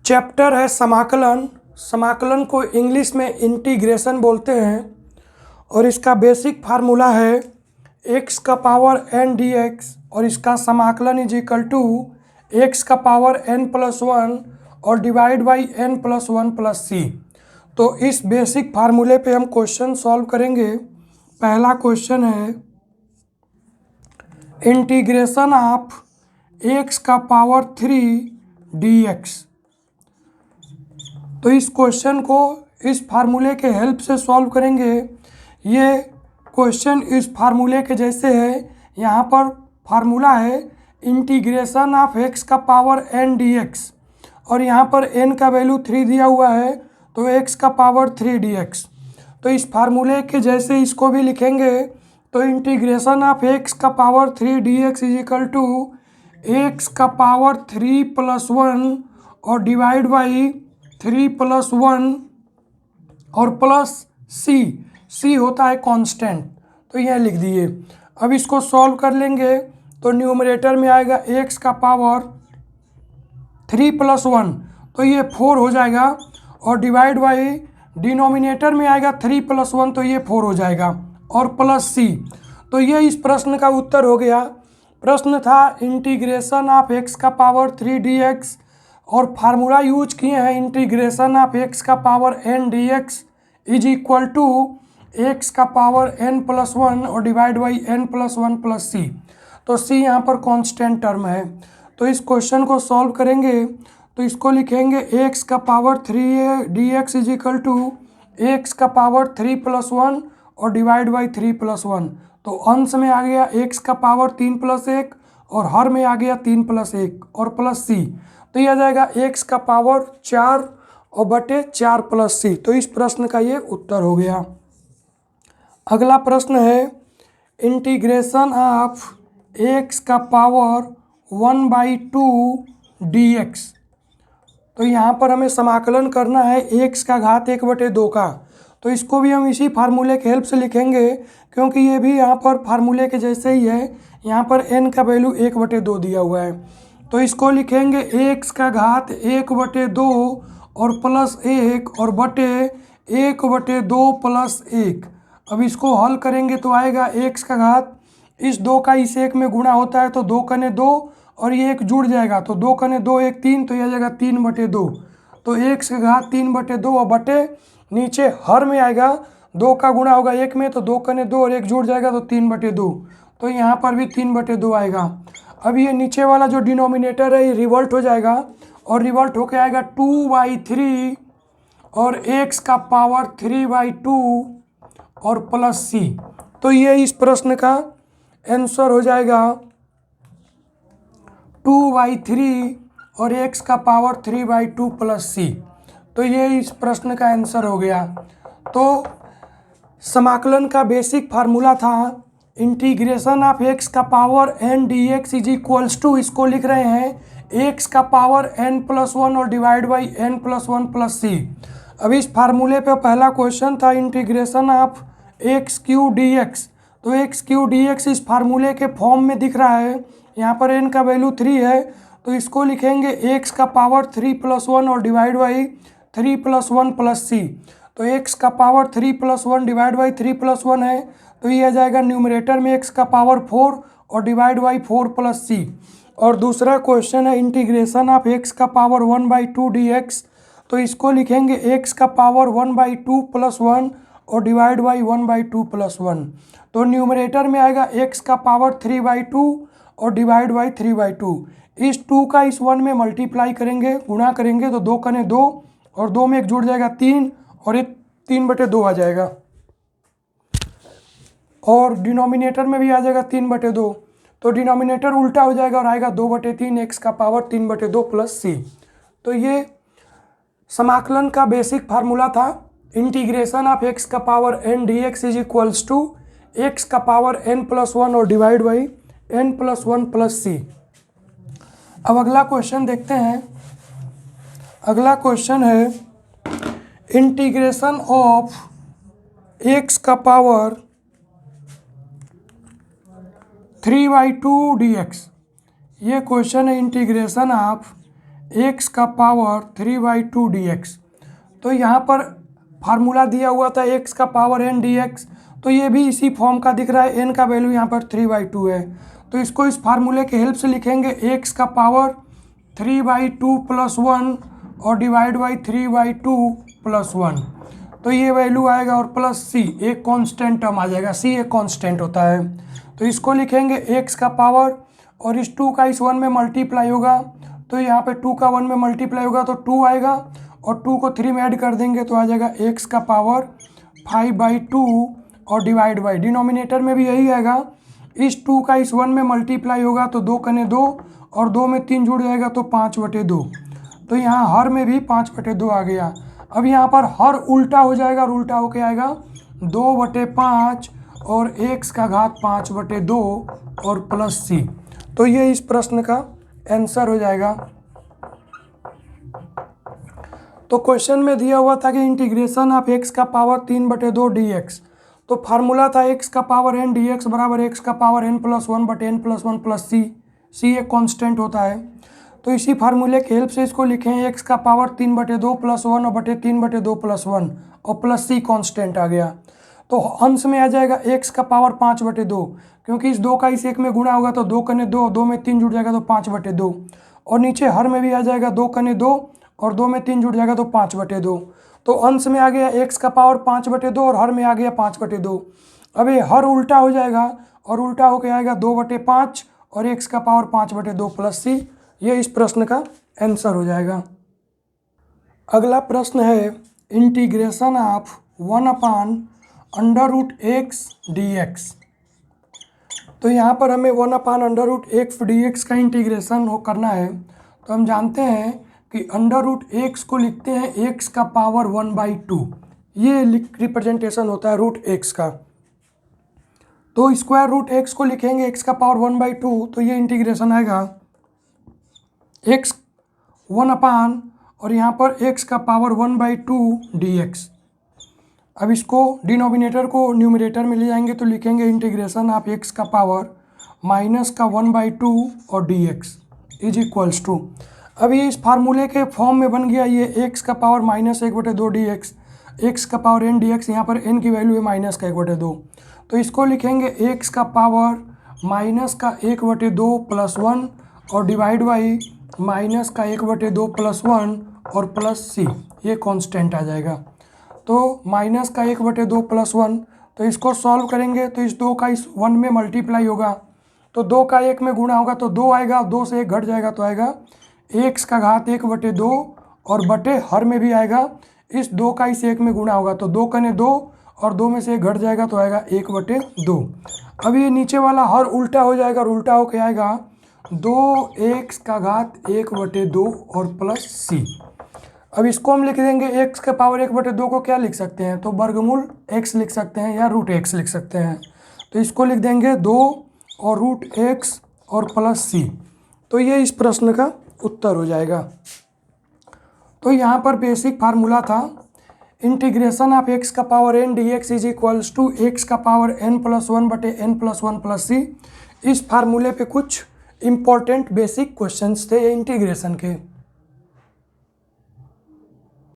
Chapter है समाकलन। समाकलन को इंग्लिश में इंटीग्रेशन बोलते हैं और इसका बेसिक फार्मूला है x का पावर n dx और इसका समाकलन इज इक्वल टू x का पावर n+1 और डिवाइड बाई n+1+c। तो इस बेसिक फार्मूले पे हम क्वेश्चन सॉल्व करेंगे। पहला क्वेश्चन है इंटीग्रेशन ऑफ x का पावर 3 dx। तो इस क्वेश्चन को इस फार्मूले के हेल्प से सॉल्व करेंगे। ये क्वेश्चन इस फार्मूले के जैसे है। यहाँ पर फार्मूला है इंटीग्रेशन ऑफ x का पावर n dx और यहाँ पर n का वैल्यू 3 दिया हुआ है तो x का पावर 3 dx। तो इस फार्मूले के जैसे इसको भी लिखेंगे तो इंटीग्रेशन ऑफ x का power 3 dx is equal to x का पावर 3+1 और डिवाइड बाई 3+1 और प्लस c होता है कांस्टेंट, तो यह लिख दिए। अब इसको सॉल्व कर लेंगे तो न्यूमरेटर में आएगा x का पावर 3+1 तो ये 4 हो जाएगा और डिवाइड बाई डिनोमिनेटर में आएगा 3+1 तो ये 4 हो जाएगा और प्लस c। तो ये इस प्रश्न का उत्तर हो गया। प्रश्न था इंटीग्रेशन ऑफ x का पावर 3 dx और फार्मूला यूज किए हैं इंटीग्रेशन ऑफ x का power n dx is equal to x का पावर n+1 और डिवाइड बाई n+1+c। तो c यहाँ पर कांस्टेंट टर्म है। तो इस क्वेश्चन को सॉल्व करेंगे तो इसको लिखेंगे x का power 3 dx is equal to x का पावर 3+1 और डिवाइड बाई 3+1। तो अंश में आ गया x का पावर 3+1 और हर में आ गया 3+1 और प्लस c। तो यह आ जाएगा x का पावर 4 और बटे 4 प्लस c। तो इस प्रश्न का ये उत्तर हो गया। अगला प्रश्न है इंटीग्रेशन ऑफ x का पावर 1/2 dx। तो यहाँ पर हमें समाकलन करना है x का घात 1/2 का। तो इसको भी हम इसी फार्मूले के हेल्प से लिखेंगे क्योंकि ये भी यहाँ पर फार्मूले के जैसे ही है। यहाँ पर n का वैल्यू 1/2 दिया हुआ है तो इसको लिखेंगे x का घात 1/2 और प्लस 1 और बटे 1/2 प्लस 1। अब इसको हल करेंगे तो आएगा x का घात इस 2 का इस 1 में गुणा होता है तो 2 कने 2 और ये 1 जुड़ जाएगा तो 2 कने 2 1 3 तो यह आ जाएगा 3/2। तो x का घात 3/2 और बटे नीचे हर में आएगा 2 का गुणा होगा 1 में तो 2 कने 2 और 1 जुड़ जाएगा तो 3/2। तो यहाँ पर भी 3/2 आएगा। अब ये नीचे वाला जो डिनोमिनेटर है ये रिवल्ट हो जाएगा और रिवल्ट होके आएगा 2/3 और x का पावर 3/2 और प्लस c। तो ये इस प्रश्न का आंसर हो जाएगा 2/3 और x का पावर 3/2 प्लस c। तो ये इस प्रश्न का आंसर हो गया। तो समाकलन का बेसिक फार्मूला था इंटीग्रेशन ऑफ x का power n dx is equals to, इसको लिख रहे हैं x का पावर n+1 और डिवाइड बाई n+1+c। अब इस फार्मूले पे पहला क्वेश्चन था इंटीग्रेशन ऑफ x³ dx। तो x³ dx इस फार्मूले के फॉर्म में दिख रहा है। यहाँ पर n का वैल्यू 3 है तो इसको लिखेंगे x का पावर 3+1 और डिवाइड बाई 3+1+c। तो x का पावर 3+1 डिवाइड बाई 3+1 है तो ये आ जाएगा न्यूमरेटर में x का पावर 4 और डिवाइड बाई 4+c। और दूसरा क्वेश्चन है इंटीग्रेशन ऑफ x का पावर 1/2 dx। तो इसको लिखेंगे x का पावर 1/2 + 1 और डिवाइड बाई 1/2 + 1। तो न्यूमरेटर में आएगा x का पावर 3/2 और डिवाइड बाई 3/2। इस 2 का इस 1 में मल्टीप्लाई करेंगे, गुणा करेंगे तो 2 कने 2 और 2 में 1 जुड़ जाएगा 3 और ये 3/2 आ जाएगा और डिनोमिनेटर में भी आ जाएगा 3/2। तो डिनोमिनेटर उल्टा हो जाएगा और आएगा 2/3 x का पावर 3/2 प्लस c। तो ये समाकलन का बेसिक फार्मूला था इंटीग्रेशन ऑफ x का power n dx is equals to x का पावर n+1 और डिवाइड बाई n+1+c। अब अगला क्वेश्चन देखते हैं। अगला क्वेश्चन है इंटीग्रेशन ऑफ x का पावर 3/2 dx। ये क्वेश्चन है इंटीग्रेशन ऑफ एक्स का पावर 3/2 dx। तो यहाँ पर फार्मूला दिया हुआ था एक्स का पावर n dx, तो ये भी इसी फॉर्म का दिख रहा है। n का वैल्यू यहाँ पर 3/2 है, तो इसको इस फार्मूले के हेल्प से लिखेंगे एक्स का पावर 3/2 + 1 और डिवाइड बाई 3/2 + 1, तो ये वैल्यू आएगा और प्लस c, एक कांस्टेंट टर्म आ जाएगा। c एक कांस्टेंट होता है, तो इसको लिखेंगे एक्स का पावर, और इस 2 का इस 1 में मल्टीप्लाई होगा, तो यहाँ पे 2 का 1 में मल्टीप्लाई होगा तो 2 आएगा, और 2 को 3 में ऐड कर देंगे तो आ जाएगा एक्स का पावर 5/2 और डिवाइड बाई, डिनोमिनेटर में भी यही आएगा। इस 2 का इस 1 में मल्टीप्लाई होगा तो 2 कने 2 और 2 में 3 जुड़ जाएगा तो 5/2, तो यहाँ हर में भी 5/2 आ गया। अब यहाँ पर हर उल्टा हो जाएगा, और उल्टा होके आएगा 2/5 और एक्स का घात 5/2 और प्लस c, तो ये इस प्रश्न का आंसर हो जाएगा। तो क्वेश्चन में दिया हुआ था कि इंटीग्रेशन ऑफ एक्स का पावर 3/2 dx, तो फार्मूला था एक्स का पावर n dx बराबर एक्स का power n + 1/n + 1 + c, c एक कांस्टेंट होता है, तो इसी फार्मूले के हेल्प से इसको लिखें एक्स का पावर 3/2 + 1 और 3/2 + 1 और प्लस c कांस्टेंट आ गया। तो अंश में आ जाएगा एक्स का पावर 5/2, क्योंकि इस 2 का इस 1 में गुणा होगा तो 2 कने 2, 2 में 3 जुड़ जाएगा तो 5/2, और नीचे हर में भी आ जाएगा 2 कने 2 और 2 में 3 जुड़ जाएगा तो 5/2, तो अंश में आ गया एक्स का पावर 5/2 और हर में आ गया 5/2। अब ये हर उल्टा हो जाएगा, और उल्टा होके आएगा 2/5 और एक्स का पावर 5/2 प्लस c, ये इस प्रश्न का आंसर हो जाएगा। अगला प्रश्न है इंटीग्रेशन ऑफ 1/√x dx, तो यहाँ पर हमें 1/√x dx का इंटीग्रेशन करना है। तो हम जानते हैं कि √x को लिखते हैं x का पावर 1/2, ये रिप्रेजेंटेशन होता है √x का, तो स्क्वायर रूट x को लिखेंगे x का पावर 1/2, तो ये इंटीग्रेशन आएगा x 1/, और यहाँ पर x का पावर 1/2 dx। अब इसको डिनोमिनेटर को न्यूमरेटर में ले जाएंगे तो लिखेंगे इंटीग्रेशन ऑफ x का पावर माइनस का 1/2 और dx इज इक्वल्स टू, अब ये इस फार्मूले के फॉर्म में बन गया, ये x का पावर -1/2 dx, x का पावर n dx, यहाँ पर n की वैल्यू है -1/2, तो इसको लिखेंगे x का पावर -1/2 + 1 और डिवाइड बाई -1/2 + 1 और प्लस c, ये कांस्टेंट आ जाएगा। तो -1/2 + 1, तो इसको सॉल्व करेंगे तो इस 2 का इस 1 में मल्टीप्लाई होगा, तो 2 का 1 में गुणा होगा तो 2 आएगा, 2 से 1 घट जाएगा तो आएगा एक्स का घात 1/2 और बटे हर में भी आएगा, इस 2 का इस 1 में गुणा होगा तो 2 कने 2 और 2 में से 1 घट जाएगा तो आएगा 1/2। अब ये नीचे वाला हर उल्टा हो जाएगा, और उल्टा होके आएगा 2x का घात 1/2 और प्लस c। अब इसको हम लिख देंगे x का पावर 1/2 को क्या लिख सकते हैं, तो वर्गमूल x लिख सकते हैं या √x लिख सकते हैं, तो इसको लिख देंगे 2 और √x और प्लस c, तो ये इस प्रश्न का उत्तर हो जाएगा। तो यहाँ पर बेसिक फार्मूला था इंटीग्रेशन ऑफ x का power n dx is equals to x का पावर n + 1/n + 1 + c। इस फार्मूले पे कुछ इम्पोर्टेंट बेसिक क्वेश्चंस थे इंटीग्रेशन के।